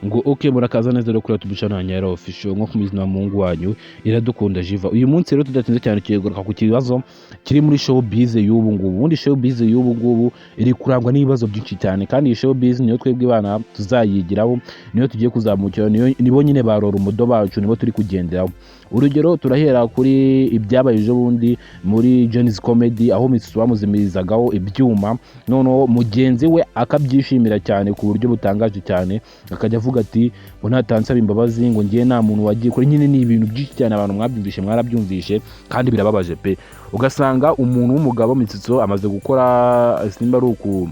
ngo okay murakaza neza rero kuri tubishana nyara official nko kumizina Mungu wanyu iradukunda jiva. Uyu munsi rero tudatinze cyane kigaruka ku kibazo kiri muri showbiz y'ubu ngubu. Ubundi showbiz y'ubu ngubu iri kurangwa n'ibibazo byinshi cyane, kandi iyi showbiz niyo twebwe bana tuzayigiraho, niyo tugiye kuzamukira, nibo nyine barora umudo bacu, nibo turi kugenderaho. Urugero turahera kuri ibyabaye ejo bundi muri Jenny's Comedy, aho MITSUTSU bamuzimirizagaho ibyuma, noneho mugenzi we akabyishimira cyane ku buryo butangaje cyane, akajya avuga ati ngo ntatanze imbabazi, ngo ngiye nta muntu wagiye kuri. Nyine ni ibintu byinshi cyane abantu mwabyumvishe, mwarabyumvishe, kandi birababaje pe. Ugasanga umuntu w'umugabo MITSUTSU amaze gukora simba ari uku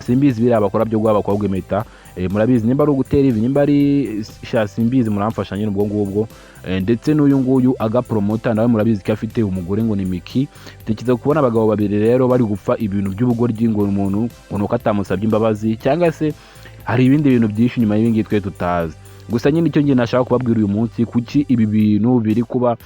simbizi biri abakora byo gw'abakobwa impeta, murabizi nimba ari ugutera ivi, nimba ari simbizi muramfasha nyine ubwo ngubwo. Ndetse n'uyu nguyu AGA promoter nawe murabizi ko afite umugore ngo ni Micky. Tekiza kubona abagabo babiri rero bari gupfa ibintu by'ubugoryi, ngo umuntu unuko atamusabye imbabazi, cyangwa se hari ibindi bintu byinshi nyuma y'ibingi twe tutazi. Gusa nyine icyo ngiye nashaka kubabwira uyu munsi, kuki ibi bintu biri kuba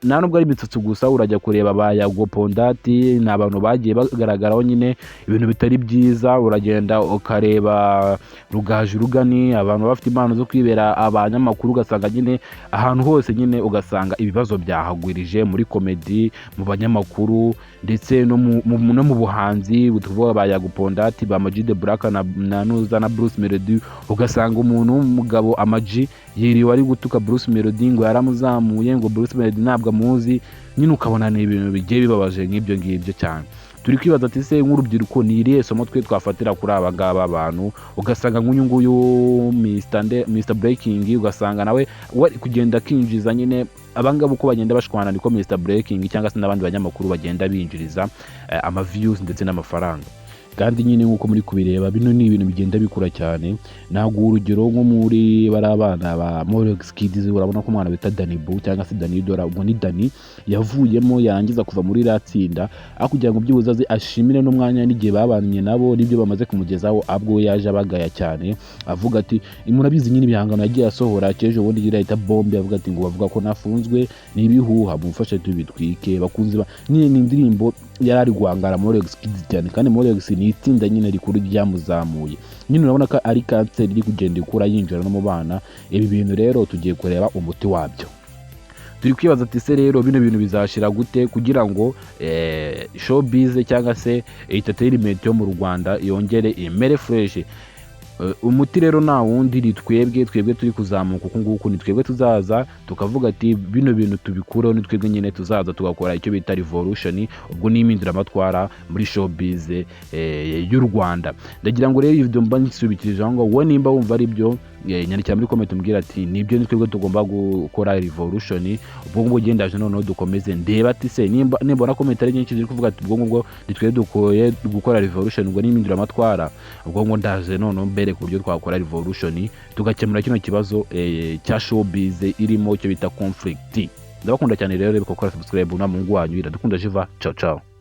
nta nubwo ari MITSUTSU gusa, urajya kureba ba Yago Pondat, ni abantu bagiye bagaragaraho nyine ibintu bitari byiza. Uragenda ukareba Rugaju rugani, abantu bafite impano zo kwibera abanyamakuru, ugasanga nyine ahantu hose nyine ugasanga ibibazo byahagwirije muri komedi, mu banyamakuru, ndetse no mu buhanzi. Tuvuga ba Yago Pondat, ba Amaji de Black na Nuza na Bruce Melody, ugasanga umuntu w'umugabo Amaji yiriwe ari gutuka Bruce Melody ngo yaramuzamuye, ngo Bruce Melody ntabwo amuzi. Nyine ukabona ni ibintu bigiye bibabaje nk'ibyo ngibyo cyane. Turi kwibaza ati se nk'urubyiruko ni irihe somo twe twafatira kuri aba ngaba abantu? Ugasanga nk'uyu nguyu Mr Breaking, ugasanga nawe kugenda kinjiza nyine abangaba uko bagenda bashwana, niko Mr Breaking cyangwa se n'abandi banyamakuru bagenda binjiriza ama views ndetse n'amafaranga. Kandi nyine nkuko muri kubireba, bino ni ibintu bigenda bikura cyane. Ntabwo urugero nko muri bari abana ba Morex Kids, urabona ko umwana bita Danibu cyangwa se Dore, ubwo ni Dani yavuyemo yarangiza kuva muri ratsinda, akugira ngo byibuze ashimire n'umwanya n'igihe babanye nabo nibyo bamaze kumugezaho. Abwo yaje abagaya cyane, avuga ati murabizi nyine ibihangano yagiye asohora cyejo ubundi gira ita bombe, avuga ati ngo bavuga ko nafunzwe n'ibihuha, mumfashe tubitwike bakunzi nyine. Ni indirimbo yari ari guhangara Morex Kids cyane, kandi Morex ni itsinda nyine rikuru ryamuzamuye. Nyine urabona ko ari kanseri iri kugenda ikura yinjira no mu bana. Ibi bintu rero tugiye kureba umuti wabyo. Turi kwibaza ati se rero bino bintu bizashira gute kugira ngo showbiz cyangwa se entertainment yo mu Rwanda yongere imere fresh. Umuti rero nta wundi ni twebwe turi kuzamuka uku nguku, ni twebwe tuzaza tukavuga ati bino bintu tubikureho, ni twebwe nyine tuzaza tugakora icyo bita revolution, ubwo ni impinduramatwara muri showbiz y'u Rwanda. Ndagira ngo rero iyi video mba nsubikirije aho ngo wowe nimba wumva ari byo, nyandikira muri comment umbwira ati nibyo, ni twebwe tugomba gukora revolution. Ubwo ngo gendaje noneho dukomeze ndeba ati se nimbona comment ari nyinshi ziri kuvuga ati ubwo ngo nitwe dukoye gukora revolution, ubwo ni impinduramatwara, ubwo ngo ndaje noneho mbere ku buryo twakora revolution tugakemura kino kibazo cya showbiz irimo cyo bita conflict. Ndabakunda cyane rero, reka gukora subscribe na Mungu wanyu iradukunda jiva. Ciao ciao.